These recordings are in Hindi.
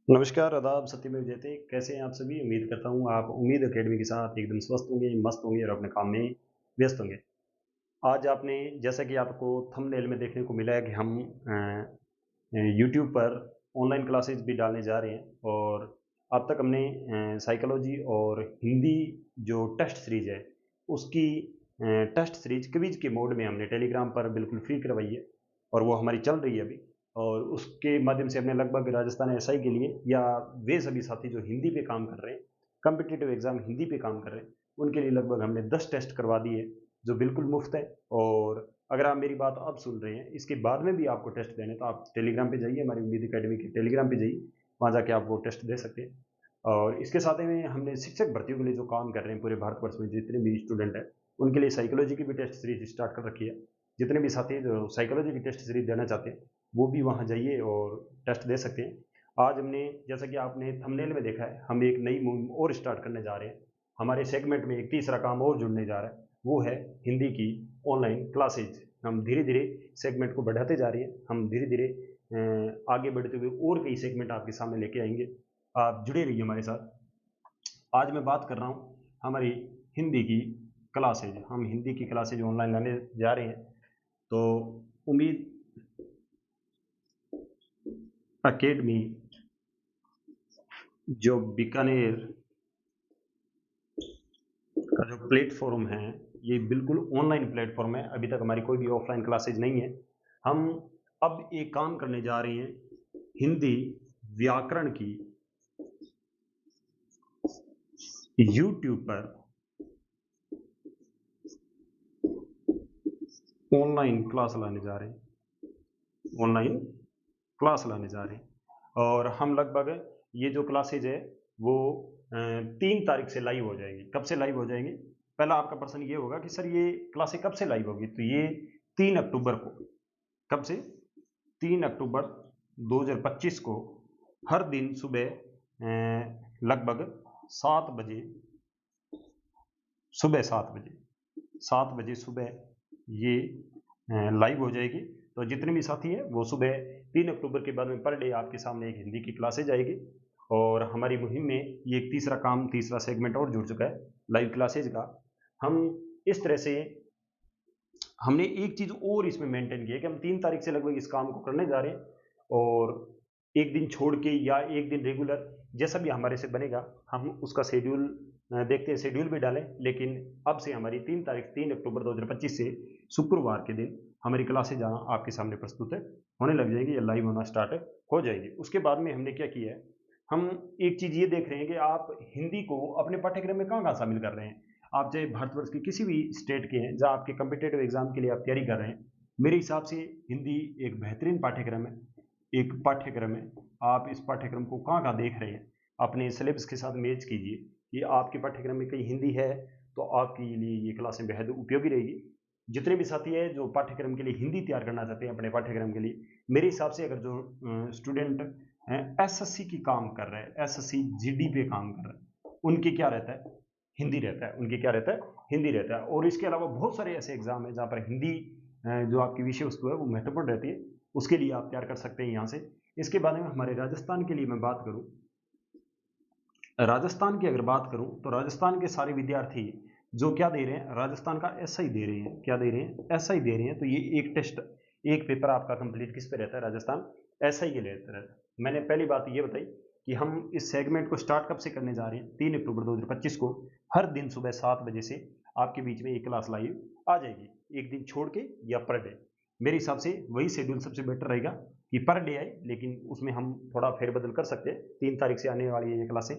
नमस्कार, आदाब, सत्यमेव जयते। कैसे हैं आप सभी? उम्मीद करता हूँ आप उम्मीद अकेडमी के साथ एकदम स्वस्थ होंगे, मस्त होंगे और अपने काम में व्यस्त होंगे। आज आपने जैसा कि आपको थंबनेल में देखने को मिला है कि हम यूट्यूब पर ऑनलाइन क्लासेस भी डालने जा रहे हैं और अब तक हमने साइकोलॉजी और हिंदी जो टेस्ट सीरीज़ है, उसकी टेस्ट सीरीज़ क्विज़ के मोड में हमने टेलीग्राम पर बिल्कुल फ्री करवाई है और वो हमारी चल रही है अभी। और उसके माध्यम से हमने लगभग राजस्थान एसआई के लिए या वे सभी साथी जो हिंदी पे काम कर रहे हैं, कॉम्पिटिटिव एग्ज़ाम हिंदी पे काम कर रहे हैं, उनके लिए लगभग हमने 10 टेस्ट करवा दिए हैं, जो बिल्कुल मुफ़्त है। और अगर आप मेरी बात अब सुन रहे हैं, इसके बाद में भी आपको टेस्ट देने तो आप टेलीग्राम पे जाइए, हमारी उम्मीद अकेडमी के टेलीग्राम पे जाइए, वहाँ जाके आप वो टेस्ट दे सकते हैं। और इसके साथ ही में हमने शिक्षक भर्तियों के लिए जो काम कर रहे हैं पूरे भारतवर्ष में जितने भी स्टूडेंट हैं, उनके लिए साइकोलॉजी की भी टेस्ट सीरीज स्टार्ट कर रखी है। जितने भी साथी जो साइकोलॉजी की टेस्ट सीरीज देना चाहते हैं, वो भी वहाँ जाइए और टेस्ट दे सकते हैं। आज हमने जैसा कि आपने थंबनेल में देखा है, हम एक नई मुहिम और स्टार्ट करने जा रहे हैं। हमारे सेगमेंट में एक तीसरा काम और जुड़ने जा रहा है, वो है हिंदी की ऑनलाइन क्लासेज। हम धीरे धीरे सेगमेंट को बढ़ाते जा रहे हैं, हम धीरे धीरे आगे बढ़ते हुए और कई सेगमेंट आपके सामने लेके आएंगे। आप जुड़े रहिए हमारे साथ। आज मैं बात कर रहा हूँ हमारी हिंदी की क्लासेज। हम हिंदी की क्लासेज ऑनलाइन लाने जा रहे हैं, तो उम्मीद अकेडमी जो बीकानेर का जो प्लेटफॉर्म है, ये बिल्कुल ऑनलाइन प्लेटफॉर्म है। अभी तक हमारी कोई भी ऑफलाइन क्लासेज नहीं है। हम अब एक काम करने जा रहे हैं, हिंदी व्याकरण की यूट्यूब पर ऑनलाइन क्लास लाने जा रहे हैं, ऑनलाइन क्लास लाने जा रहे हैं। और हम लगभग ये जो क्लासेज है वो 3 तारीख से लाइव हो जाएगी। कब से लाइव हो जाएंगी? पहला आपका प्रश्न ये होगा कि सर ये क्लासें कब से लाइव होगी? तो ये 3 अक्टूबर को। कब से? 3 अक्टूबर 2025 को हर दिन सुबह लगभग 7 बजे, सुबह 7 बजे सुबह ये लाइव हो जाएगी। तो जितने भी साथी हैं वो सुबह 3 अक्टूबर के बाद में पर डे आपके सामने एक हिंदी की क्लासेज आएगी। और हमारी मुहिम में ये एक तीसरा काम, तीसरा सेगमेंट और जुड़ चुका है लाइव क्लासेज का। हम इस तरह से हमने एक चीज़ और इसमें मेंटेन की है कि हम 3 तारीख से लगभग इस काम को करने जा रहे हैं। और एक दिन छोड़ के या एक दिन रेगुलर जैसा भी हमारे से बनेगा, हम उसका शेड्यूल देखते हैं, शेड्यूल भी डालें। लेकिन अब से हमारी 3 तारीख 3 अक्टूबर 2025 से शुक्रवार के दिन हमारी क्लासेज जहाँ आपके सामने प्रस्तुत है होने लग जाएगी या लाइव होना स्टार्ट हो जाएगी। उसके बाद में हमने क्या किया है, हम एक चीज़ ये देख रहे हैं कि आप हिंदी को अपने पाठ्यक्रम में कहाँ कहाँ शामिल कर रहे हैं। आप चाहे भारतवर्ष के किसी भी स्टेट के हैं जहाँ आपके कम्पिटेटिव एग्जाम के लिए आप तैयारी कर रहे हैं, मेरे हिसाब से हिंदी एक बेहतरीन पाठ्यक्रम है, एक पाठ्यक्रम है। आप इस पाठ्यक्रम को कहाँ कहाँ देख रहे हैं, अपने सिलेबस के साथ मैच कीजिए कि आपके पाठ्यक्रम में कहीं हिंदी है तो आपके लिए ये क्लासें बेहद उपयोगी रहेगी। जितने भी साथी हैं जो पाठ्यक्रम के लिए हिंदी तैयार करना चाहते हैं अपने पाठ्यक्रम के लिए, मेरे हिसाब से अगर जो स्टूडेंट एसएससी की काम कर रहे हैं, एसएससी जीडी पे काम कर रहे हैं, उनके क्या रहता है, हिंदी रहता है। उनके क्या रहता है, हिंदी रहता है। और इसके अलावा बहुत सारे ऐसे एग्जाम हैं जहाँ पर हिंदी जो आपकी विषय वस्तु है वो महत्वपूर्ण रहती है, उसके लिए आप तैयार कर सकते हैं यहाँ से। इसके बारे में हमारे राजस्थान के लिए मैं बात करूँ, राजस्थान की अगर बात करूं तो राजस्थान के सारे विद्यार्थी जो क्या दे रहे हैं, राजस्थान का एसआई दे रहे हैं। क्या दे रहे हैं? एसआई दे रहे हैं। तो ये एक टेस्ट, एक पेपर आपका कंप्लीट किस पे रहता है? राजस्थान एसआई के लिए रहता है। मैंने पहली बात ये बताई कि हम इस सेगमेंट को स्टार्ट कब से करने जा रहे हैं, 3 अक्टूबर 2025 को हर दिन सुबह 7 बजे से आपके बीच में एक क्लास लाइव आ जाएगी, एक दिन छोड़ के या पर डे। मेरे हिसाब से वही शेड्यूल सबसे बेटर रहेगा कि पर डे आए, लेकिन उसमें हम थोड़ा फेरबदल कर सकते हैं। 3 तारीख से आने वाली है ये क्लासें।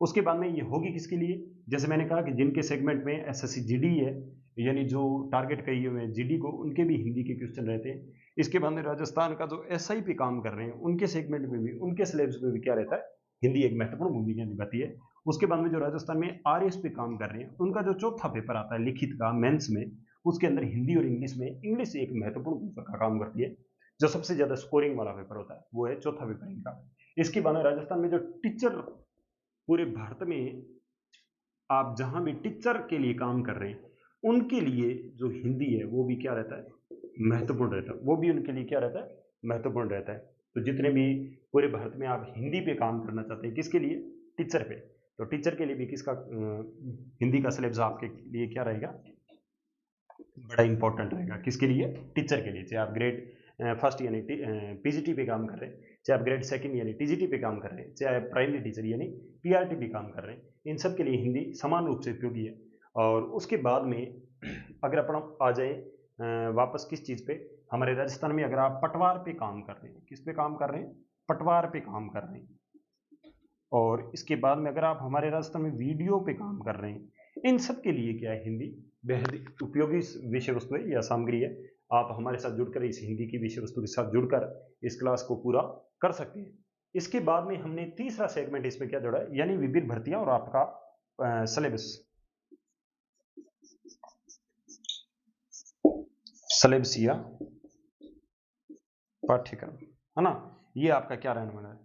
उसके बाद में ये होगी किसके लिए? जैसे मैंने कहा कि जिनके सेगमेंट में एसएससी जीडी है, यानी जो टारगेट किए हुए हैं जीडी को, उनके भी हिंदी के क्वेश्चन रहते हैं। इसके बाद में राजस्थान का जो एसआई पे काम कर रहे हैं, उनके सेगमेंट में भी, उनके सिलेबस में भी क्या रहता है, हिंदी एक महत्वपूर्ण भूमिका निभाती है। उसके बाद में जो राजस्थान में आरएस पे काम कर रहे हैं, उनका जो चौथा पेपर आता है लिखित का मेंस में, उसके अंदर हिंदी और इंग्लिश में, इंग्लिश एक महत्वपूर्ण भूमिका का काम करती है। जो सबसे ज्यादा स्कोरिंग वाला पेपर होता है वो है चौथा पेपर इनका। इसके बाद में राजस्थान में जो टीचर, पूरे भारत में आप जहां भी टीचर के लिए काम कर रहे हैं, उनके लिए जो हिंदी है वो भी क्या रहता है, महत्वपूर्ण रहता है। वो भी उनके लिए क्या रहता है, महत्वपूर्ण रहता है। तो जितने भी पूरे भारत में आप हिंदी पे काम करना चाहते हैं, किसके लिए? टीचर पे। तो टीचर के लिए भी किसका हिंदी का सिलेबस आपके लिए क्या रहेगा? बड़ा इंपॉर्टेंट रहेगा। किसके लिए? टीचर के लिए। चाहे आप ग्रेड फर्स्ट यानी पीजीटी पे काम कर रहे हैं, चाहे आप ग्रेड सेकंड यानी टीजीटी पे काम कर रहे हैं, चाहे आप प्राइमरी टीचर यानी पीआरटी पे काम कर रहे हैं, इन सब के लिए हिंदी समान रूप से उपयोगी है। और उसके बाद में अगर अपन आ जाए वापस किस चीज़ पे, हमारे राजस्थान में अगर आप पटवार पे काम कर रहे हैं, किस पे काम कर रहे हैं? पटवार पे काम कर रहे हैं। और इसके बाद में अगर आप हमारे राजस्थान में वीडियो पे काम कर रहे हैं, इन सब के लिए क्या है? हिंदी बेहद उपयोगी विषय वस्तु है या सामग्री है। आप हमारे साथ जुड़कर इस हिंदी की विषय वस्तु के साथ जुड़कर इस क्लास को पूरा कर सकते हैं। इसके बाद में हमने तीसरा सेगमेंट इसमें क्या जोड़ा है, यानी विभिन्न भर्तियां और आपका सिलेबस। सिलेबस या पाठ्यक्रम, है ना? ये आपका क्या रहने वाला है?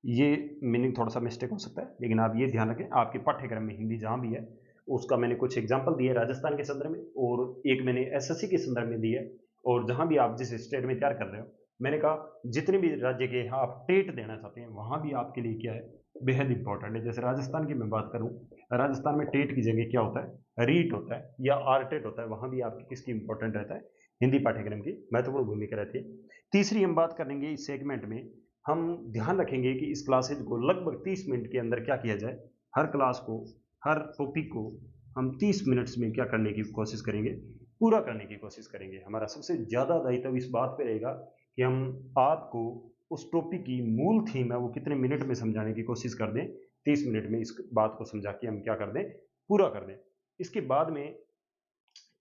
ये मीनिंग थोड़ा सा मिस्टेक हो सकता है, लेकिन आप ये ध्यान रखें आपके पाठ्यक्रम में हिंदी जहाँ भी है उसका मैंने कुछ एग्जाम्पल दिए राजस्थान के संदर्भ में, और एक मैंने एसएससी के संदर्भ में दिया है। और जहाँ भी आप जिस स्टेट में तैयार कर रहे हो, मैंने कहा जितने भी राज्य के आप टेट देना चाहते हैं वहाँ भी आपके लिए क्या है? बेहद इंपॉर्टेंट है। जैसे राजस्थान की मैं बात करूँ, राजस्थान में टेट की जगह क्या होता है? रीट होता है या आरटेट होता है। वहाँ भी आपकी किसकी इंपॉर्टेंट रहता है? हिंदी पाठ्यक्रम की महत्वपूर्ण भूमिका रहती है। तीसरी हम बात करेंगे इस सेगमेंट में, हम ध्यान रखेंगे कि इस क्लासेज को लगभग 30 मिनट के अंदर क्या किया जाए? हर क्लास को, हर टॉपिक को हम 30 मिनट्स में क्या करने की कोशिश करेंगे? पूरा करने की कोशिश करेंगे। हमारा सबसे ज़्यादा दायित्व इस बात पे रहेगा कि हम आपको उस टॉपिक की मूल थीम है वो कितने मिनट में समझाने की कोशिश कर दें। 30 मिनट में इस बात को समझा के हम क्या कर दें? पूरा कर दें। इसके बाद में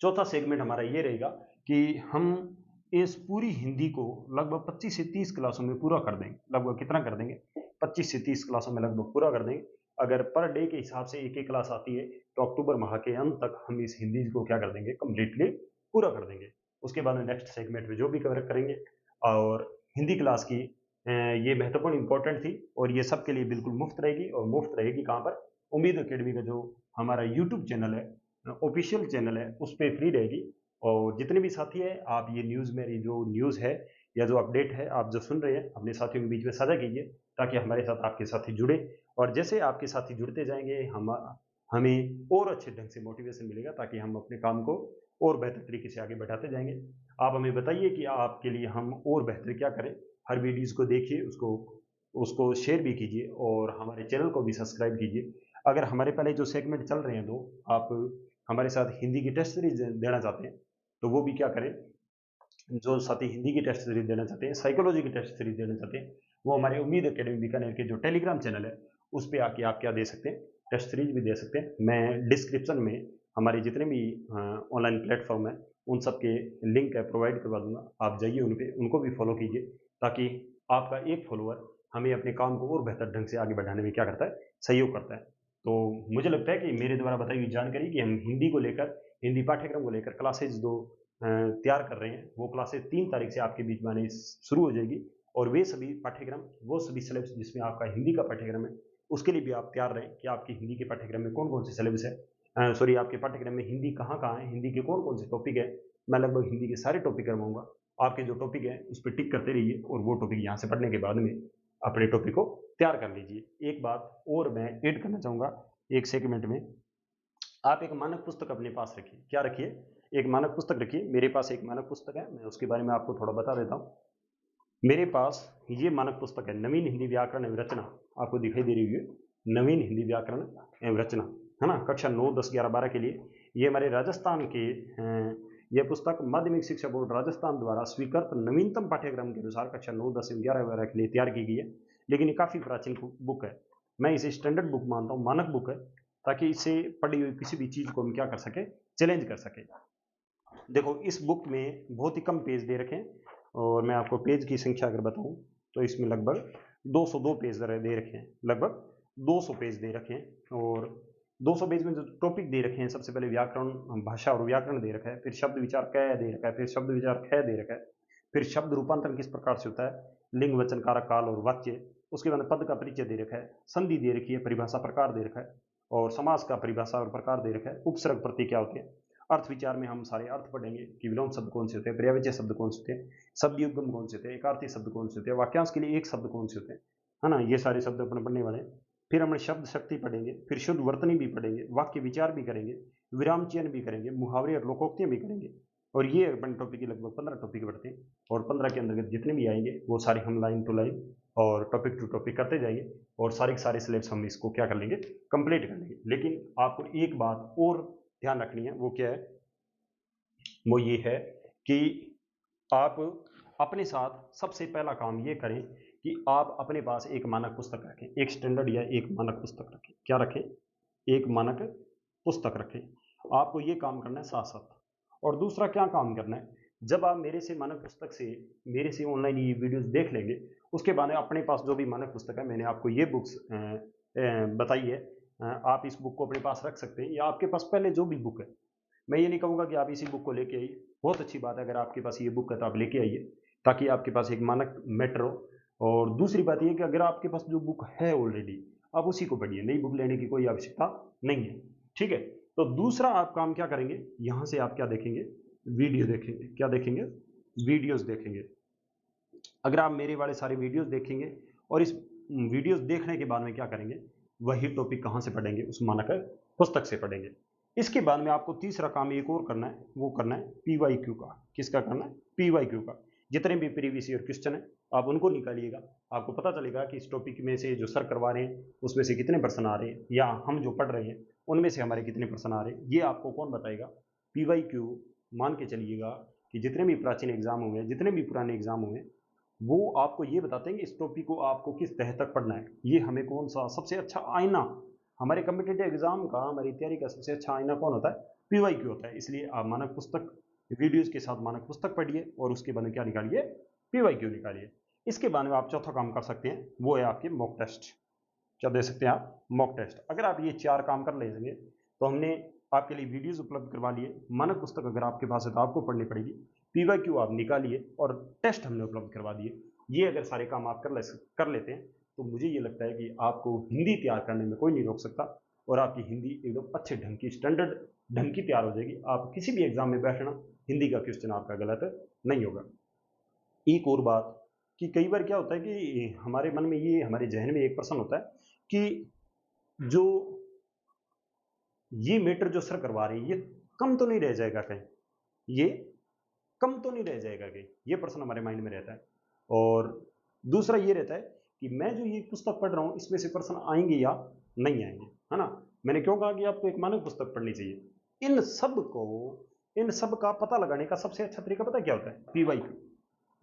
चौथा सेगमेंट हमारा ये रहेगा कि हम इस पूरी हिंदी को लगभग 25 से 30 क्लासों में पूरा कर देंगे। लगभग कितना कर देंगे? 25 से 30 क्लासों में लगभग पूरा कर देंगे। अगर पर डे के हिसाब से एक एक क्लास आती है तो अक्टूबर माह के अंत तक हम इस हिंदी को क्या कर देंगे? कंप्लीटली पूरा कर देंगे। उसके बाद में नेक्स्ट सेगमेंट में जो भी कवर करेंगे। और हिंदी क्लास की ये महत्वपूर्ण इंपॉर्टेंट थी और ये सबके लिए बिल्कुल मुफ्त रहेगी। और मुफ्त रहेगी कहाँ पर? उम्मीद अकेडमी का जो हमारा यूट्यूब चैनल है, ऑफिशियल चैनल है, उस पर फ्री रहेगी। और जितने भी साथी हैं आप ये न्यूज़, मेरी जो न्यूज़ है या जो अपडेट है आप जो सुन रहे हैं अपने साथियों के बीच में साझा कीजिए, ताकि हमारे साथ आपके साथी जुड़े। और जैसे आपके साथी जुड़ते जाएंगे हमें और अच्छे ढंग से मोटिवेशन मिलेगा, ताकि हम अपने काम को और बेहतर तरीके से आगे बढ़ाते जाएंगे। आप हमें बताइए कि आपके लिए हम और बेहतर क्या करें। हर वीडियोज़ को देखिए, उसको उसको शेयर भी कीजिए और हमारे चैनल को भी सब्सक्राइब कीजिए। अगर हमारे पहले जो सेगमेंट चल रहे हैं तो आप हमारे साथ हिंदी की टेस्ट सीरीज देना चाहते हैं तो वो भी क्या करें? जो साथी हिंदी की टेस्ट सीरीज देना चाहते हैं, साइकोलॉजी की टेस्ट सीरीज देना चाहते हैं, वो हमारे उम्मीद अकेडमी बीकानेर के जो टेलीग्राम चैनल है उस पर आके आप क्या दे सकते हैं? टेस्ट सीरीज भी दे सकते हैं। मैं डिस्क्रिप्शन में हमारे जितने भी ऑनलाइन प्लेटफॉर्म है उन सब के लिंक है प्रोवाइड करवा दूंगा। आप जाइए उन पर, उनको भी फॉलो कीजिए, ताकि आपका एक फॉलोअर हमें अपने काम को और बेहतर ढंग से आगे बढ़ाने में क्या करता है? सहयोग करता है। तो मुझे लगता है कि मेरे द्वारा बताई हुई जानकारी कि हम हिंदी को लेकर, हिंदी पाठ्यक्रम को लेकर क्लासेज जो तैयार कर रहे हैं, वो क्लासेज 3 तारीख से आपके बीच में आनी शुरू हो जाएगी। और वे सभी पाठ्यक्रम, वो सभी सिलेबस जिसमें आपका हिंदी का पाठ्यक्रम है, उसके लिए भी आप तैयार रहें कि आपकी हिंदी के पाठ्यक्रम में कौन कौन से सिलेबस है। सॉरी, आपके पाठ्यक्रम में हिंदी कहाँ कहाँ है, हिंदी के कौन कौन से टॉपिक है। मैं लगभग हिंदी के सारे टॉपिक करवाऊंगा। आपके जो टॉपिक है उस पर टिक करते रहिए और वो टॉपिक यहाँ से पढ़ने के बाद में अपने टॉपिक को तैयार कर लीजिए। एक बात और मैं ऐड करना चाहूँगा एक सेगमेंट में, आप एक मानक पुस्तक अपने पास रखिए। क्या रखिए? एक मानक पुस्तक रखिए। मेरे पास एक मानक पुस्तक है, मैं उसके बारे में आपको थोड़ा बता देता हूँ। मेरे पास ये मानक पुस्तक है, नवीन हिंदी व्याकरण एवं रचना। आपको दिखाई दे रही है नवीन हिंदी व्याकरण एवं रचना, है ना? कक्षा 9, 10, 11, 12 के लिए ये हमारे राजस्थान के यह पुस्तक माध्यमिक शिक्षा बोर्ड राजस्थान द्वारा स्वीकृत नवीनतम पाठ्यक्रम के अनुसार कक्षा 9, 10 एवं 11, 12 के लिए तैयार की गई है। लेकिन ये काफ़ी प्राचीन बुक है। मैं इसे स्टैंडर्ड बुक मानता हूँ, मानक बुक है, ताकि इसे पढ़ी हुई किसी भी चीज़ को हम क्या कर सके? चैलेंज कर सके। देखो इस बुक में बहुत ही कम पेज दे रखे हैं, और मैं आपको पेज की संख्या अगर बताऊं तो इसमें लगभग 202 पेज दे रखे हैं। लगभग 200 पेज दे रखे हैं। और 200 पेज में जो टॉपिक दे रखे हैं, सबसे पहले व्याकरण, भाषा और व्याकरण दे रखा है, फिर शब्द विचार क दे रखा है, फिर शब्द विचार ख दे रखा है, फिर शब्द रूपांतरण किस प्रकार से होता है, लिंग, वचन, कारक, काल और वाच्य। उसके बाद पद का परिचय दे रखा है, संधि दे रखी है, परिभाषा प्रकार दे रखा है, और समास का परिभाषा और प्रकार दे रखा है, उपसर्ग प्रत्यय क्या होते हैं। अर्थ विचार में हम सारे अर्थ पढ़ेंगे कि विलोम शब्द कौन से होते हैं, पर्यायवाची शब्द कौन से होते हैं, शब्द युग्म कौन से होते हैं, एकार्थी शब्द कौन से होते हैं, वाक्यांश के लिए एक शब्द कौन से होते हैं, है ना, ये सारे शब्द अपन पढ़ने वाले हैं। फिर हम शब्द शक्ति पढ़ेंगे, फिर शुद्ध वर्तनी भी पढ़ेंगे, वाक्य विचार भी करेंगे, विराम चिन्ह भी करेंगे, मुहावरे और लोकोक्तियां भी करेंगे। और ये अपन टॉपिक की लगभग 15 टॉपिक पढ़ते हैं, और 15 के अंतर्गत जितने भी आएंगे वो सारे हम लाइन टू लाइन और टॉपिक टू टॉपिक करते जाएंगे, और सारे के सारे सिलेबस हम इसको क्या कर लेंगे, कंप्लीट कर लेंगे। लेकिन आपको एक बात और ध्यान रखनी है, वो क्या है, वो ये है कि आप अपने साथ सबसे पहला काम ये करें कि आप अपने पास एक मानक पुस्तक रखें, एक स्टैंडर्ड या एक मानक पुस्तक रखें। क्या रखें? एक मानक पुस्तक रखें। आपको ये काम करना है साथ साथ। और दूसरा क्या काम करना है, जब आप मेरे से मानक पुस्तक से, मेरे से ऑनलाइन ये वीडियोस देख लेंगे, उसके बाद अपने पास जो भी मानक पुस्तक है, मैंने आपको ये बुक्स बताई है, आप इस बुक को अपने पास रख सकते हैं, या आपके पास पहले जो भी बुक है, मैं ये नहीं कहूँगा कि आप इसी बुक को लेके आइए, बहुत अच्छी बात है अगर आपके पास ये बुक है तो आप लेके आइए, ताकि आपके पास एक मानक मैटर हो। और दूसरी बात ये कि अगर आपके पास जो बुक है ऑलरेडी, आप उसी को पढ़िए, नई बुक लेने की कोई आवश्यकता नहीं है, ठीक है। तो दूसरा आप काम क्या करेंगे, यहाँ से आप क्या देखेंगे, वीडियो देखेंगे। क्या देखेंगे? वीडियोस देखेंगे। अगर आप मेरे वाले सारे वीडियोस देखेंगे और इस वीडियोस देखने के बाद में क्या करेंगे, वही टॉपिक कहाँ से पढ़ेंगे, उस मानक पुस्तक से पढ़ेंगे। इसके बाद में आपको तीसरा काम एक और करना है, वो करना है PYQ का। किसका करना है? PYQ का। जितने भी प्रीवियस ईयर क्वेश्चन है आप उनको निकालिएगा, आपको पता चलेगा कि इस टॉपिक में से जो सर करवा रहे हैं उसमें से कितने प्रश्न आ रहे हैं, या हम जो पढ़ रहे हैं उनमें से हमारे कितने प्रश्न आ रहे हैं, ये आपको कौन बताएगा? PYQ। मान के चलिएगा कि जितने भी प्राचीन एग्जाम हुए हैं, जितने भी पुराने एग्जाम हुए हैं, वो आपको ये बताते हैं कि इस टॉपिक को आपको किस तह तक पढ़ना है। ये हमें कौन सा सबसे अच्छा आईना, हमारे कम्पिटेटिव एग्जाम का, हमारी तैयारी का सबसे अच्छा आईना कौन होता है? PYQ होता है। इसलिए आप मानक पुस्तक, वीडियोज के साथ मानक पुस्तक पढ़िए और उसके बाद में क्या निकालिए? PYQ निकालिए। इसके बाद में आप चौथा काम कर सकते हैं, वो है आपके मॉक टेस्ट। क्या दे सकते हैं आप? Mock test. अगर आप ये 4 काम कर लेंगे तो हमने आपके लिए वीडियोज उपलब्ध करवा लिए, मानक पुस्तक अगर आपके पास है तो आपको पढ़नी पड़ेगी, PYQ आप निकालिए, और टेस्ट हमने उपलब्ध करवा दिए। ये अगर सारे काम आप कर लेते हैं तो मुझे ये लगता है कि आपको हिंदी तैयार करने में कोई नहीं रोक सकता, और आपकी हिंदी एकदम अच्छे ढंग की, स्टैंडर्ड ढंग की तैयार हो जाएगी। आप किसी भी एग्जाम में बैठना, हिंदी का क्वेश्चन आपका गलत नहीं होगा। एक और बात कि कई बार क्या होता है कि हमारे मन में ये, हमारे जहन में एक प्रश्न होता है कि जो ये मैटर जो सर करवा रहे हैं, ये कम तो नहीं रह जाएगा कहीं, ये कम तो नहीं रह जाएगा कहीं, ये प्रश्न हमारे माइंड में रहता है। और दूसरा ये रहता है कि मैं जो ये पुस्तक पढ़ रहा हूँ, इसमें से प्रश्न आएंगे या नहीं आएंगे, है ना। मैंने क्यों कहा कि आपको एक मानक पुस्तक पढ़नी चाहिए। इन सब का पता लगाने का सबसे अच्छा तरीका पता क्या होता है? PYQ।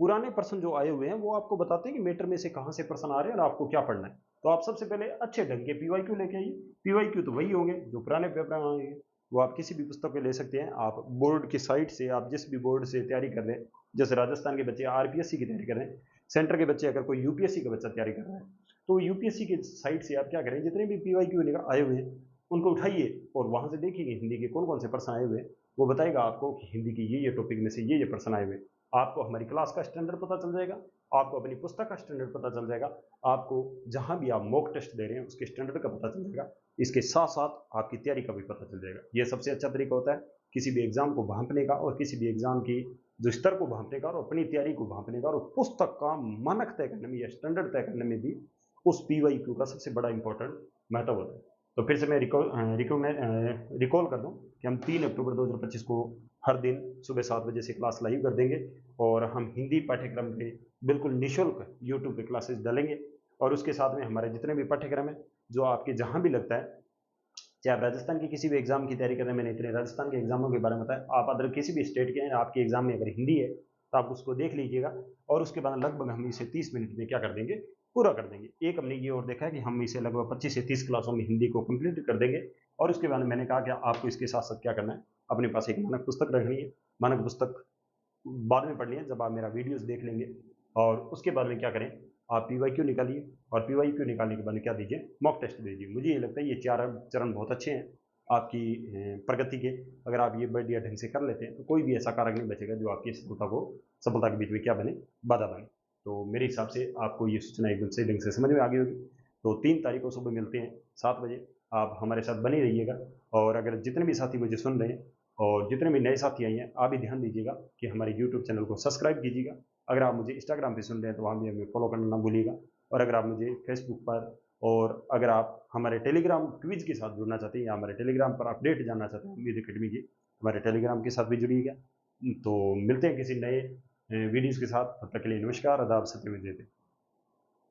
पुराने प्रश्न जो आए हुए हैं वो आपको बताते हैं कि मैटर में से कहाँ से प्रश्न आ रहे हैं और आपको क्या पढ़ना है। तो आप सबसे पहले अच्छे ढंग के PYQ लेके आइए। PYQ तो वही होंगे जो पुराने पेपर में आएंगे, वो आप किसी भी पुस्तक में ले सकते हैं। आप बोर्ड की साइट से, आप जिस भी बोर्ड से तैयारी कर रहे हैं, जैसे राजस्थान के बच्चे RPSC की तैयारी कर रहे हैं, सेंटर के बच्चे अगर कोई UPSC का बच्चा तैयारी कर रहा है, तो UPSC की साइट से आप क्या करें, जितने भी PYQ आए हुए हैं उनको उठाइए और वहां से देखिए हिंदी के कौन कौन से प्रश्न आए हुए हैं। वो बताएगा आपको कि हिंदी की ये टॉपिक में से ये प्रश्न आए हुए हैं। आपको हमारी क्लास का स्टैंडर्ड पता चल जाएगा, आपको अपनी पुस्तक का स्टैंडर्ड पता चल जाएगा, आपको जहां भी आप मॉक टेस्ट दे रहे हैं उसके स्टैंडर्ड का पता चल जाएगा। इसके साथ साथ आपकी तैयारी का भी पता चल जाएगा। यह सबसे अच्छा तरीका होता है किसी भी एग्जाम को भांपने का, और किसी भी एग्जाम की जो स्तर को भांपने का, और अपनी तैयारी को भांपने का, और पुस्तक का मानक तय करने में या स्टैंडर्ड तय करने में भी उस PYQ का सबसे बड़ा इंपॉर्टेंट महत्व होता है। तो फिर से मैं रिकॉल कर दूं कि हम 3 अक्टूबर 2025 को हर दिन सुबह 7 बजे से क्लास लाइव कर देंगे, और हम हिंदी पाठ्यक्रम के बिल्कुल निःशुल्क यूट्यूब पे क्लासेस डालेंगे। और उसके साथ में हमारे जितने भी पाठ्यक्रम है, जो आपके जहां भी लगता है, चाहे आप राजस्थान की किसी भी एग्जाम की तैयारी कर रहे हैं, मैंने इतने राजस्थान के एग्जामों के बारे में बताया, आप अदर किसी भी स्टेट के हैं, आपके एग्जाम में अगर हिंदी है तो आप उसको देख लीजिएगा, और उसके बाद लगभग हम इसे 30 मिनट में क्या कर देंगे, पूरा कर देंगे। एक हमने ये और देखा है कि हम इसे लगभग 25 से 30 क्लासों में हिंदी को कंप्लीट कर देंगे। और उसके बाद मैंने कहा कि आपको इसके साथ साथ क्या करना है, अपने पास एक मानक पुस्तक रखनी है। मानक पुस्तक बाद में पढ़नी है जब आप मेरा वीडियोस देख लेंगे, और उसके बाद में क्या करें, आप PYQ निकालिए, और PYQ निकालने के बाद क्या दीजिए, मॉक टेस्ट दीजिए। मुझे ये लगता है ये 4 चरण बहुत अच्छे हैं आपकी प्रगति के। अगर आप ये बढ़िया ढंग से कर लेते हैं तो कोई भी ऐसा कारक नहीं बचेगा जो आपकी सफलता के बीच में क्या बने, बाधा बने। तो मेरे हिसाब से आपको ये सूचना एकदम सही ढंग से समझ में आ गई होगी। तो 3 तारीख को सुबह मिलते हैं 7 बजे, आप हमारे साथ बने रहिएगा। और अगर जितने भी साथी मुझे सुन रहे हैं और जितने भी नए साथी आए हैं आप भी ध्यान दीजिएगा कि हमारे यूट्यूब चैनल को सब्सक्राइब कीजिएगा। अगर आप मुझे इंस्टाग्राम पे सुन रहे हैं तो वहाँ भी हमें फॉलो करना ना भूलिएगा। और अगर आप मुझे फेसबुक पर और अगर आप हमारे टेलीग्राम क्विज के साथ जुड़ना चाहते हैं या हमारे टेलीग्राम पर अपडेट जानना चाहते हैं उम्मीद अकेडमी की, हमारे टेलीग्राम के साथ भी जुड़िएगा। तो मिलते हैं किसी नए वीडियोज़ के साथ, तब तक के लिए नमस्कार, आदाब, सत्यम जयते।